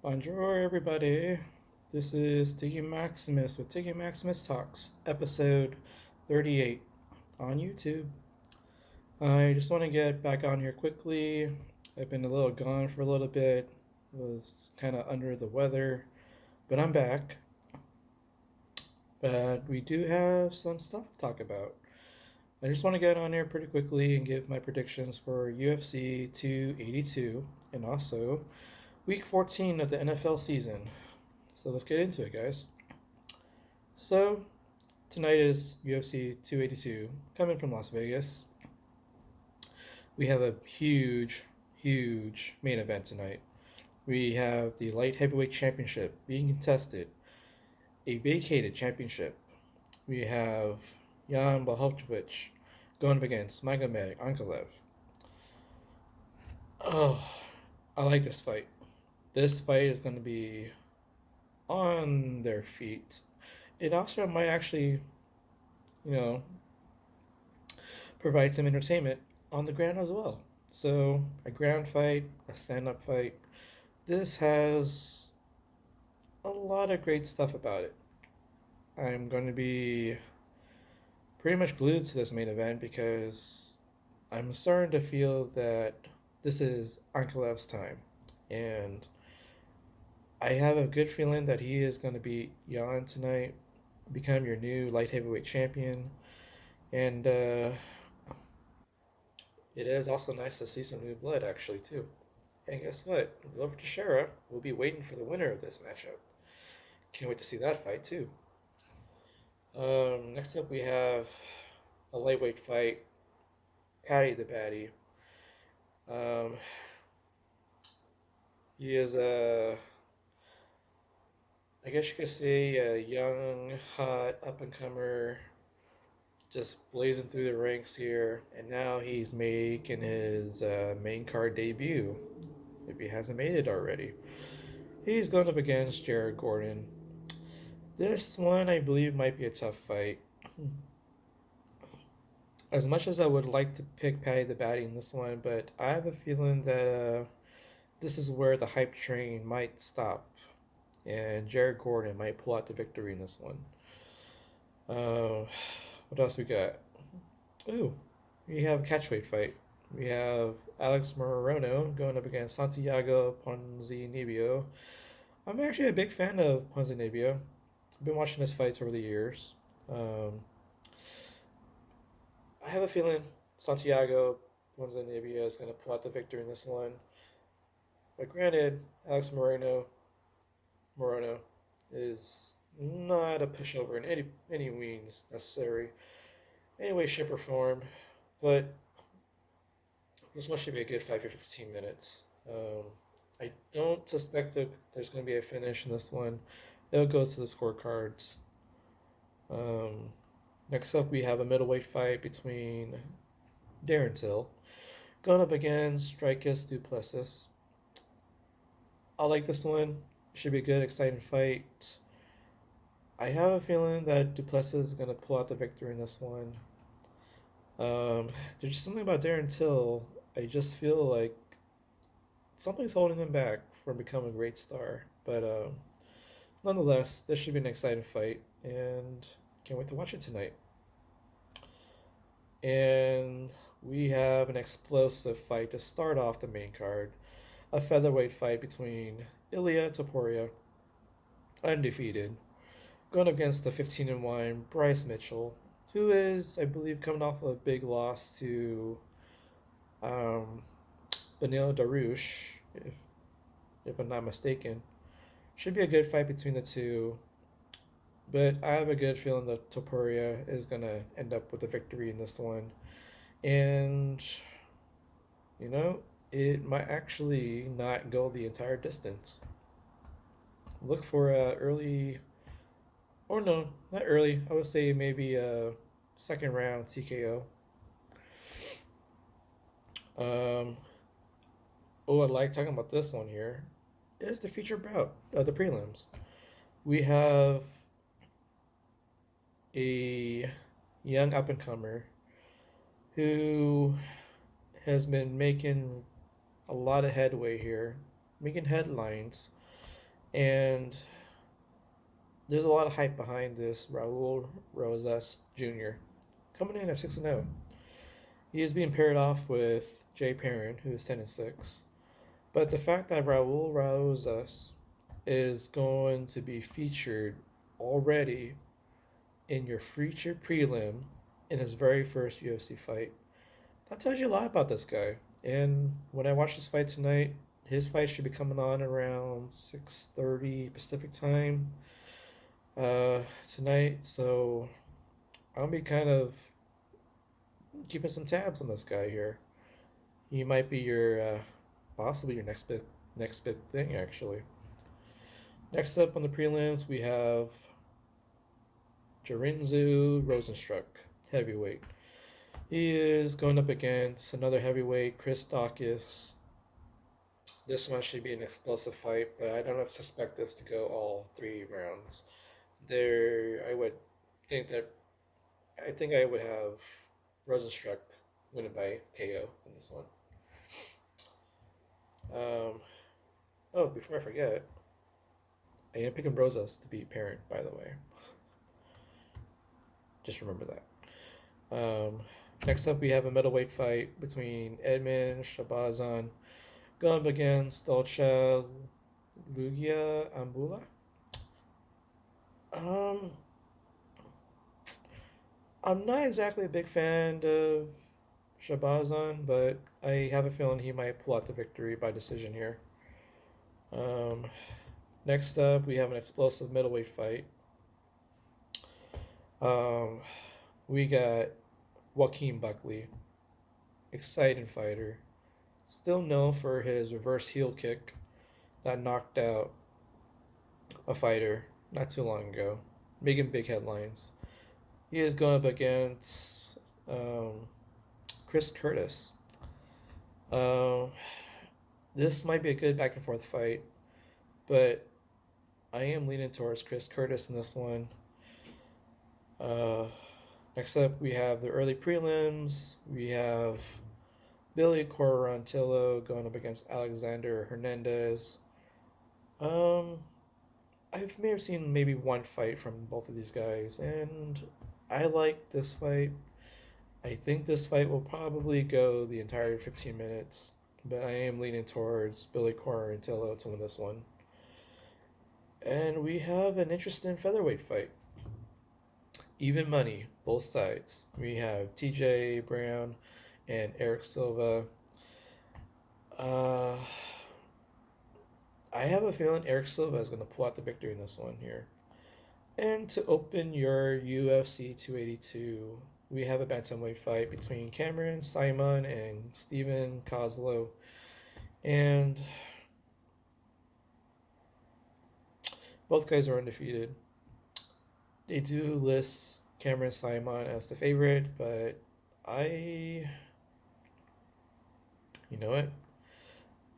Bonjour, everybody. This is Tiggy Maximus with Tiggy Maximus Talks, episode 38 on YouTube. I just want to get back on here quickly. I've been a little gone for a little bit, was kind of under the weather, but I'm back. But we do have some stuff to talk about. I just want to get on here pretty quickly and give my predictions for UFC 282 and also week 14 of the NFL season. So let's get into it, guys. So, tonight is UFC 282 coming from Las Vegas. We have a huge main event tonight. We have the light heavyweight championship being contested, a vacated championship. We have Jan Blachowicz going up against Magomed Ankalaev. Oh, I like this fight. This fight is going to be on their feet. It also might actually, you know, provide some entertainment on the ground as well. So, a ground fight, a stand up fight. This has a lot of great stuff about it. I'm going to be pretty much glued to this main event because I'm starting to feel that this is Ankalev's time. And I have a good feeling that he is going to beat Jan tonight, become your new light heavyweight champion. And it is also nice to see some new blood, actually, too. And guess what? Glover Teixeira will be waiting for the winner of this matchup. Can't wait to see that fight, too. Next up, we have a lightweight fight. Patty the Batty. Um, he is I guess you could say, a young, hot, up and comer, just blazing through the ranks here. And now he's making his main card debut, if he hasn't made it already. He's going up against Jared Gordon. This one, I believe, might be a tough fight. As much as I would like to pick Patty the Batty in this one, but I have a feeling that this is where the hype train might stop, and Jared Gordon might pull out the victory in this one. What else we got? Ooh, we have a catchweight fight. We have Alex Morono going up against Santiago Ponzinibbio. I'm actually a big fan of Ponzinibbio. I've been watching his fights over the years. Um, I have a feeling Santiago Ponzinibbio is going to pull out the victory in this one. But granted, Alex Morono is not a pushover in any means necessary, any way, shape, or form. But this one should be a good 5 or 15 minutes. I don't suspect that there's going to be a finish in this one. It'll go to the scorecards. Um, Next up, we have a middleweight fight between Darren Till going up against Dricus Du Plessis. I like this one. Should be a good, exciting fight. I have a feeling that Du Plessis is going to pull out the victory in this one. There's just something about Darren Till. I just feel like something's holding him back from becoming a great star. But nonetheless, this should be an exciting fight, and can't wait to watch it tonight. And we have an explosive fight to start off the main card, a featherweight fight between Ilya Topuria, undefeated, going up against the 15-1 Bryce Mitchell, who is, I believe, coming off a big loss to um, Benil Darush, if I'm not mistaken. Should be a good fight between the two, but I have a good feeling that Topuria is going to end up with a victory in this one. And, you know, it might actually not go the entire distance. Look for a early, or no, not early. I would say maybe a second round TKO. Um, I like talking about this one here. Is the feature bout of the prelims. We have a young up and comer who has been making a lot of headway here, making headlines. And there's a lot of hype behind this Raul Rosas Jr. coming in at 6-0. He is being paired off with Jay Perrin, who is 10-6. But the fact that Raul Rosas is going to be featured already in your feature prelim in his very first UFC fight, that tells you a lot about this guy. And when I watch this fight tonight, his fight should be coming on around 6:30 Pacific time tonight. So I'll be kind of keeping some tabs on this guy here. He might be your possibly your next big thing actually. Next up on the prelims, we have Jarinzu Rosenstruck, heavyweight. He is going up against another heavyweight, Chris Dawkins. This one should be an explosive fight, but I don't suspect this to go all 3 rounds. I would think that I think I would have Rosenstruck winning by KO in this one. Um, oh, before I forget, I am picking Rosas to beat Parent, by the way. Just remember that. Next up, we have a middleweight fight between Edmund Shabazan going up against Dolce Lugia Ambula. Um, I'm not exactly a big fan of Shabazan, but I have a feeling he might pull out the victory by decision here. Um, Next up, we have an explosive middleweight fight. Um, we got Joaquin Buckley, exciting fighter, still known for his reverse heel kick that knocked out a fighter not too long ago, making big headlines. He is going up against Chris Curtis. Um, this might be a good back and forth fight, but I am leaning towards Chris Curtis in this one. Uh, Next up, we have the early prelims. We have Billy Quarantillo going up against Alexander Hernandez. Um, I may have seen maybe one fight from both of these guys, and I like this fight. I think this fight will probably go the entire 15 minutes, but I am leaning towards Billy Quarantillo to win this one. And we have an interesting featherweight fight. Even money, both sides. We have TJ Brown and Eric Silva. Uh, I have a feeling Eric Silva is going to pull out the victory in this one here. And to open your UFC 282, we have a bantamweight fight between Cameron Simon and Steven Kozlow. And both guys are undefeated. They do list Cameron Simon as the favorite, but you know what?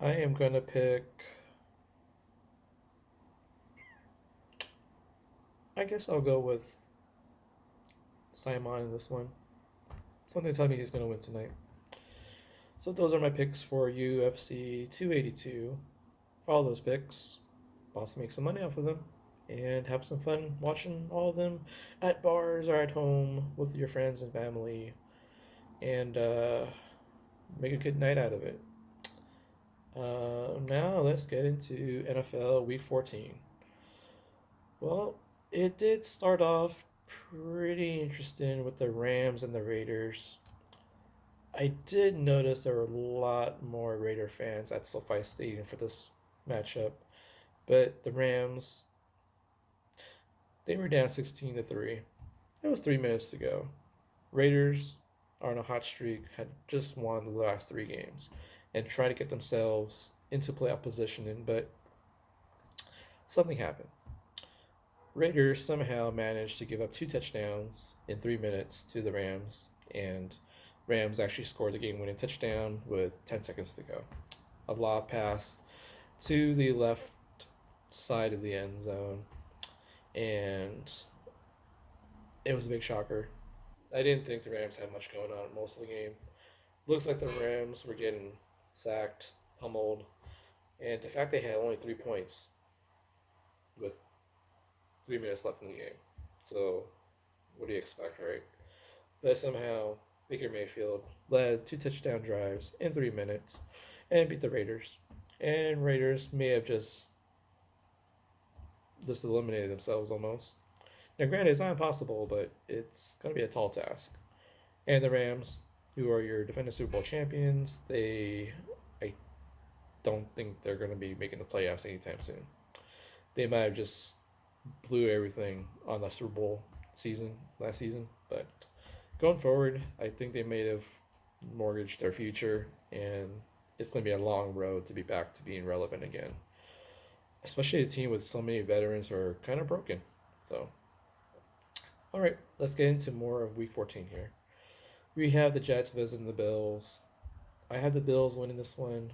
I am going to pick. I guess I'll go with Simon in this one. Something tells me he's going to win tonight. So those are my picks for UFC 282. Follow those picks. Also make some money off of them. And have some fun watching all of them at bars or at home with your friends and family. And make a good night out of it. Now let's get into NFL Week 14. Well, it did start off pretty interesting with the Rams and the Raiders. I did notice there were a lot more Raider fans at SoFi Stadium for this matchup, but the Rams, they were down 16-3. It was 3 minutes to go. Raiders are on a hot streak, had just won the last 3 games, and trying to get themselves into playoff positioning, but something happened. Raiders somehow managed to give up 2 touchdowns in 3 minutes to the Rams, and Rams actually scored the game-winning touchdown with 10 seconds to go. A lob pass to the left side of the end zone, and it was a big shocker. I didn't think the Rams had much going on most of the game. Looks like the Rams were getting sacked, pummeled, and the fact they had only 3 points with 3 minutes left in the game. So what do you expect, right? But somehow Baker Mayfield led 2 touchdown drives in 3 minutes and beat the Raiders. And Raiders may have just eliminated themselves almost. Now, granted, it's not impossible, but it's going to be a tall task. And the Rams, who are your defending Super Bowl champions, I don't think they're going to be making the playoffs anytime soon. They might have just blew everything on the Super Bowl season last season, but going forward, I think they may have mortgaged their future, and it's going to be a long road to be back to being relevant again. Especially a team with so many veterans who are kind of broken. So, all right, let's get into more of Week 14 here. We have the Jets visiting the Bills. I have the Bills winning this one.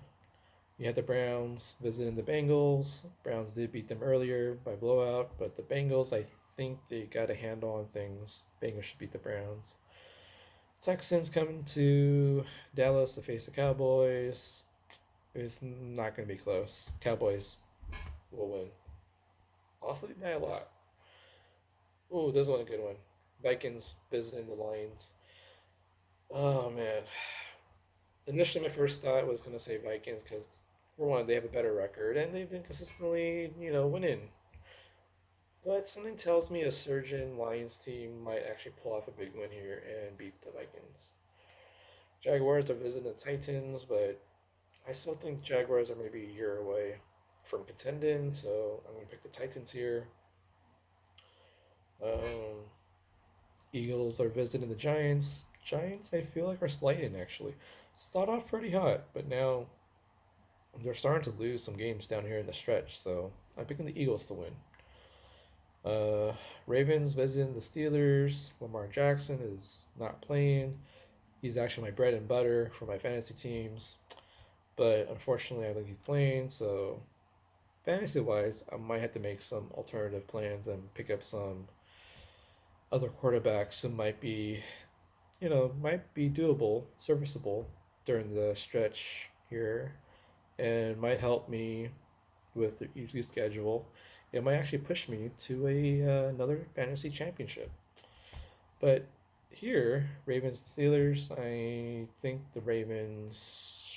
You have the Browns visiting the Bengals. Browns did beat them earlier by blowout, but the Bengals, I think they got a handle on things. Bengals should beat the Browns. Texans coming to Dallas to face the Cowboys. It's not going to be close. Cowboys will win. Also, by a lot. Ooh, this one a good one. Vikings visiting the Lions. Oh man. Initially, my first thought was going to say Vikings because, for one, they have a better record and they've been consistently, winning. But something tells me a surging Lions team might actually pull off a big win here and beat the Vikings. Jaguars are visiting the Titans, but I still think Jaguars are maybe a year away from contending, so I'm going to pick the Titans here. Um, Eagles are visiting the Giants. Giants, I feel like, are sliding actually. Start off pretty hot, but now they're starting to lose some games down here in the stretch, so I'm picking the Eagles to win. Uh, Ravens visiting the Steelers. Lamar Jackson is not playing. He's actually my bread and butter for my fantasy teams, but unfortunately, I think he's playing. So, fantasy wise, I might have to make some alternative plans and pick up some other quarterbacks who might be doable, serviceable during the stretch here, and might help me with the easy schedule. It might actually push me to another fantasy championship. But here, Ravens Steelers, I think the Ravens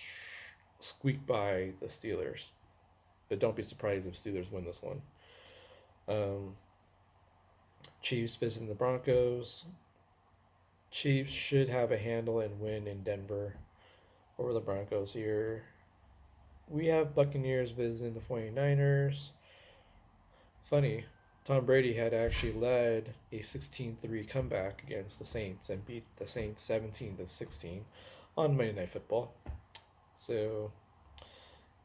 squeak by the Steelers. But don't be surprised if Steelers win this one. Um, Chiefs visiting the Broncos. Chiefs should have a handle and win in Denver over the Broncos here. We have Buccaneers visiting the 49ers. Funny, Tom Brady had actually led a 16-3 comeback against the Saints and beat the Saints 17-16 on Monday Night Football. So,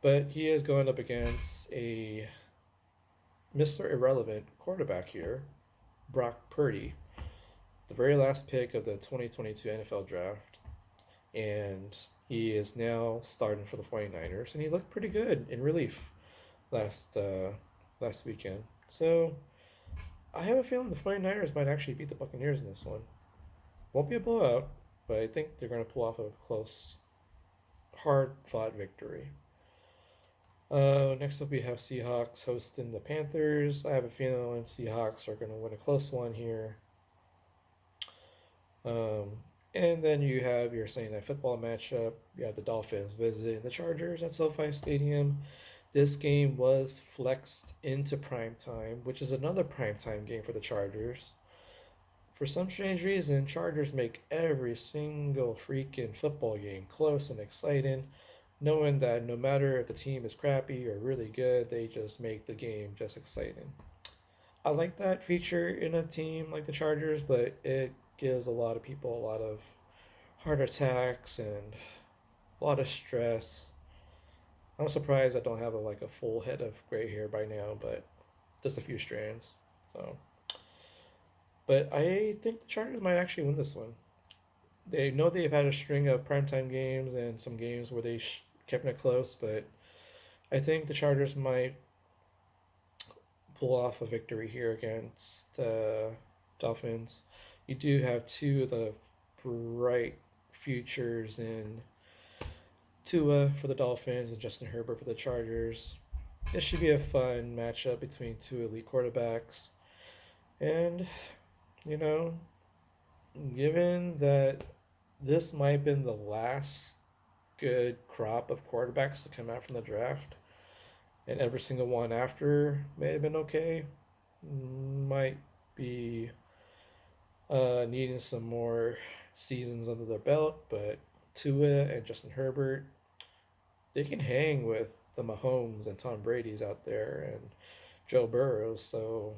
but he is going up against a Mr. Irrelevant quarterback here, Brock Purdy, the very last pick of the 2022 NFL Draft. And he is now starting for the 49ers, and he looked pretty good in relief last weekend. So I have a feeling the 49ers might actually beat the Buccaneers in this one. Won't be a blowout, but I think they're going to pull off a close, hard-fought victory. Next up, we have Seahawks hosting the Panthers. I have a feeling Seahawks are going to win a close one here. And then you have your Sunday Night Football matchup. You have the Dolphins visiting the Chargers at SoFi Stadium. This game was flexed into primetime, which is another primetime game for the Chargers. For some strange reason, Chargers make every single freaking football game close and exciting, knowing that no matter if the team is crappy or really good, they just make the game just exciting. I like that feature in a team like the Chargers, but it gives a lot of people a lot of heart attacks and a lot of stress. I'm surprised I don't have a full head of gray hair by now, but just a few strands. So, but I think the Chargers might actually win this one. They know they've had a string of primetime games and some games where they kept it close, but I think the Chargers might pull off a victory here against Dolphins. You do have two of the bright futures in Tua for the Dolphins and Justin Herbert for the Chargers. It should be a fun matchup between two elite quarterbacks. And, you know, given that this might have been the last good crop of quarterbacks to come out from the draft, and every single one after may have been okay, might be needing some more seasons under their belt, but Tua and Justin Herbert, they can hang with the Mahomes and Tom Brady's out there and Joe Burrows. So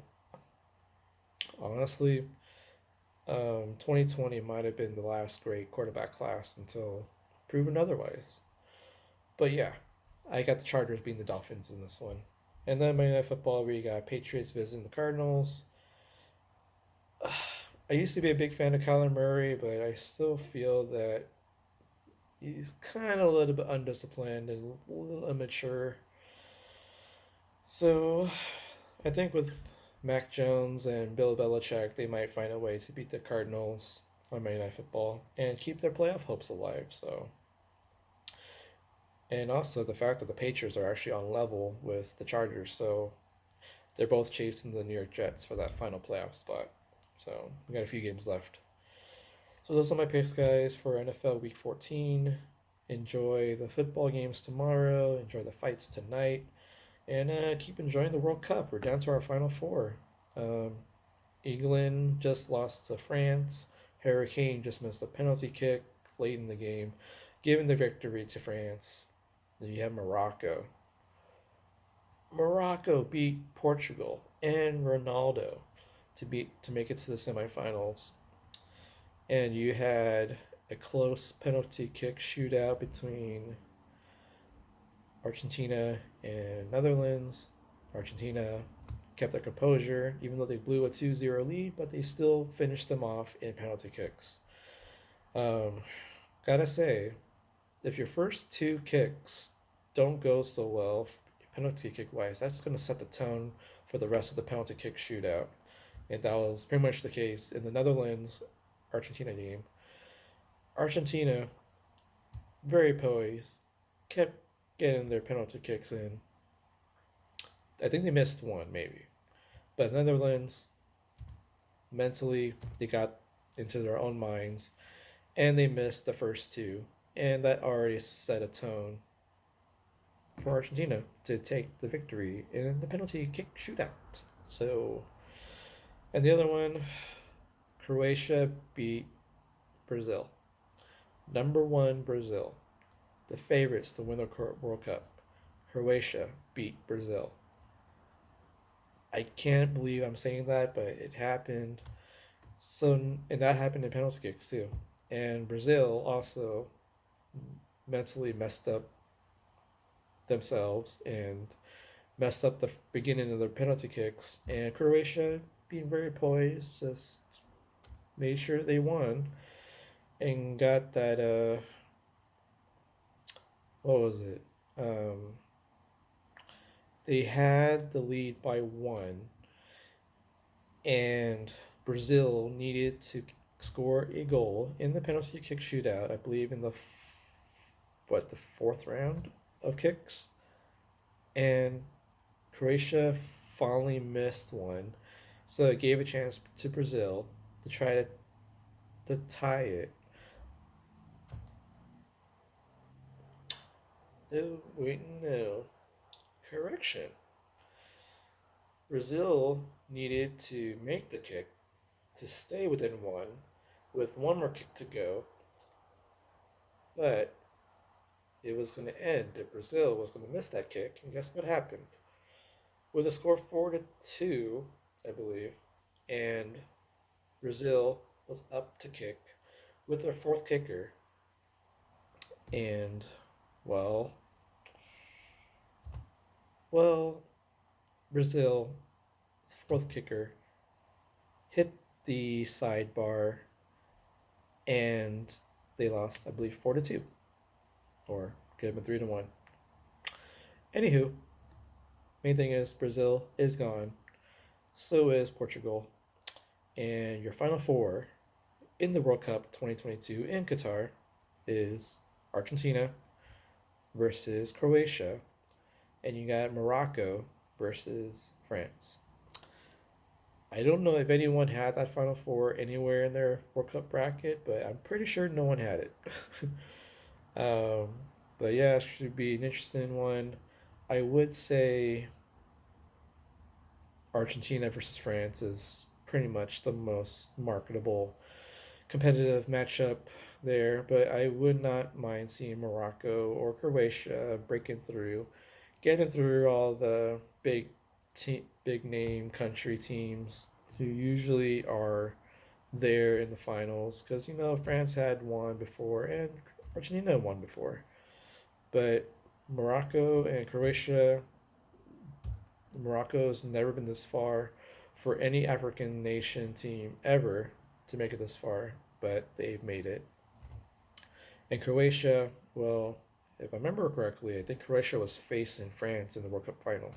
honestly, 2020 might have been the last great quarterback class until proven otherwise. But yeah, I got the Chargers beating the Dolphins in this one. And then Monday Night Football, we got Patriots visiting the Cardinals. I used to be a big fan of Kyler Murray, but I still feel that he's kind of a little bit undisciplined and a little immature. So I think with Mac Jones and Bill Belichick, they might find a way to beat the Cardinals on Monday Night Football and keep their playoff hopes alive. So, and also the fact that the Patriots are actually on level with the Chargers, so they're both chasing the New York Jets for that final playoff spot. So we got a few games left. So those are my picks, guys, for NFL Week 14. Enjoy the football games tomorrow. Enjoy the fights tonight, and keep enjoying the World Cup. We're down to our final four. Um, England just lost to France. Harry Kane just missed a penalty kick late in the game, giving the victory to France. Then you have Morocco. Morocco beat Portugal and Ronaldo to make it to the semifinals. And you had a close penalty kick shootout between Argentina and Netherlands. Argentina kept their composure, even though they blew a 2-0 lead, but they still finished them off in penalty kicks. Um, gotta say, if your first two kicks don't go so well, penalty kick wise, that's going to set the tone for the rest of the penalty kick shootout. And that was pretty much the case in the Netherlands Argentina game. Argentina, very poised, kept getting their penalty kicks in. I think they missed one, maybe. But Netherlands, mentally, they got into their own minds and they missed the first two. And that already set a tone for Argentina to take the victory in the penalty kick shootout. So, and the other one, Croatia beat Brazil. Number one, Brazil. The favorites to win the World Cup. Croatia beat Brazil. I can't believe I'm saying that, but it happened. So, and that happened in penalty kicks too. And Brazil also mentally messed up themselves and messed up the beginning of their penalty kicks. And Croatia, being very poised, just made sure they won and got that. What was it? Um, they had the lead by one, and Brazil needed to score a goal in the penalty kick shootout. I believe in the the fourth round of kicks, and Croatia finally missed one, so it gave a chance to Brazil to try to tie it. No, wait, no. Correction. Brazil needed to make the kick to stay within one, with one more kick to go, but it was going to end if Brazil was going to miss that kick. And guess what happened? With a score 4-2, I believe, and Brazil was up to kick with their fourth kicker, and well, well, Brazil fourth kicker hit the sidebar, and they lost, I believe, 4-2, or could have been 3-1. Anywho, main thing is Brazil is gone. So is Portugal. And your final four in the World Cup 2022 in Qatar is Argentina versus Croatia and you got Morocco versus France. I don't know if anyone had that Final Four anywhere in their World Cup bracket, but I'm pretty sure no one had it. um, but yeah, it should be an interesting one. I would say Argentina versus France is pretty much the most marketable competitive matchup there, but I would not mind seeing Morocco or Croatia breaking through, getting through all the big name country teams who usually are there in the finals because France had won before and Argentina won before, but Morocco's never been this far for any African nation team ever to make it this far, but they've made it. And Croatia, well, if I remember correctly, I think Croatia was facing France in the World Cup final.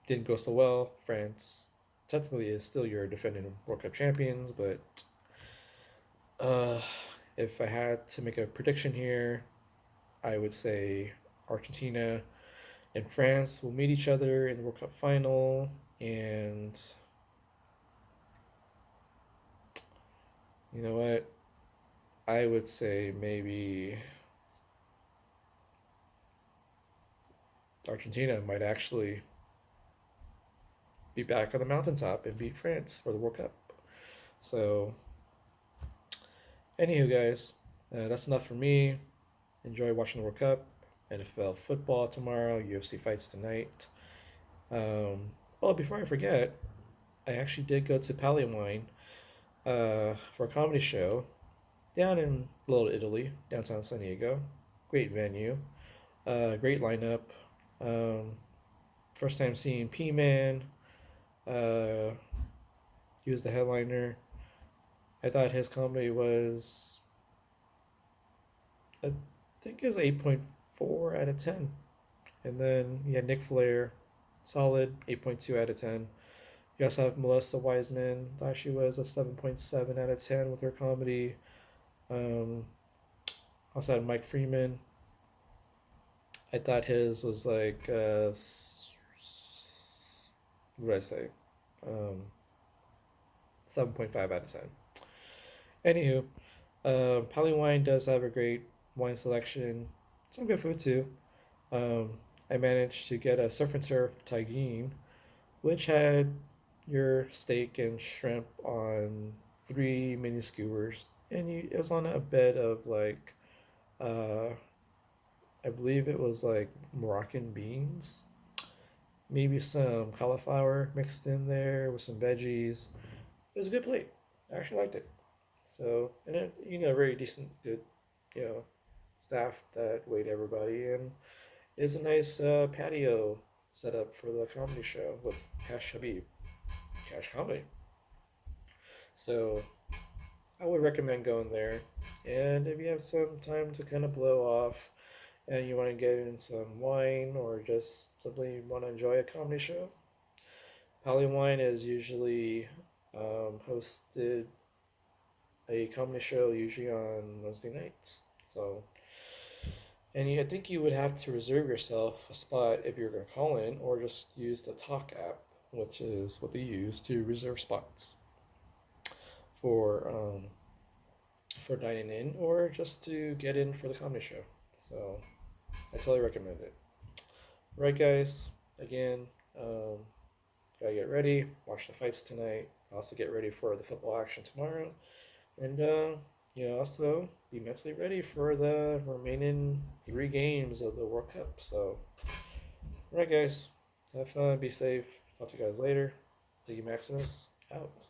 Didn't go so well. France technically is still your defending World Cup champions, but uh, if I had to make a prediction here, I would say Argentina and France will meet each other in the World Cup final, and you know what? I would say maybe Argentina might actually be back on the mountaintop and beat France for the World Cup. So, anywho, guys, that's enough for me. Enjoy watching the World Cup, NFL football tomorrow, UFC fights tonight. Oh, before I forget, I actually did go to Pali Wine for a comedy show down in Little Italy, downtown San Diego. Great venue, great lineup. Um, First time seeing Pman. Uh, he was the headliner. I thought his comedy was, I think it was 8.4 out of 10. And then you had Nick Flair, solid 8.2 out of 10. You also have Melissa Wiseman, thought she was a 7.7 out of 10 with her comedy. Um, Also had Mike Freeman. I thought his was like, what did I say? Um, 7.5 out of 10. Anywho, Pali Wine does have a great wine selection. Some good food too. Um, I managed to get a surf and turf tagine, which had your steak and shrimp on three mini skewers, and it was on a bed of like, uh, I believe it was like Moroccan beans, maybe some cauliflower mixed in there with some veggies. It was a good plate. I actually liked it. So, and it, very decent, good, you know, staff that wait everybody, and it's a nice patio set up for the comedy show with Kash Komedy. So, I would recommend going there. And if you have some time to kind of blow off and you want to get in some wine or just simply want to enjoy a comedy show, Pali Wine is usually hosted a comedy show usually on Wednesday nights. So, and I think you would have to reserve yourself a spot if you're going to call in, or just use the Talk app, which is what they use to reserve spots for dining in or just to get in for the comedy show. So I totally recommend it. Right, guys. Again, gotta get ready. Watch the fights tonight. Also get ready for the football action tomorrow, and also be mentally ready for the remaining 3 games of the World Cup. So, all right, guys. Have fun. Be safe. Talk to you guys later. Tiggy Maximus out.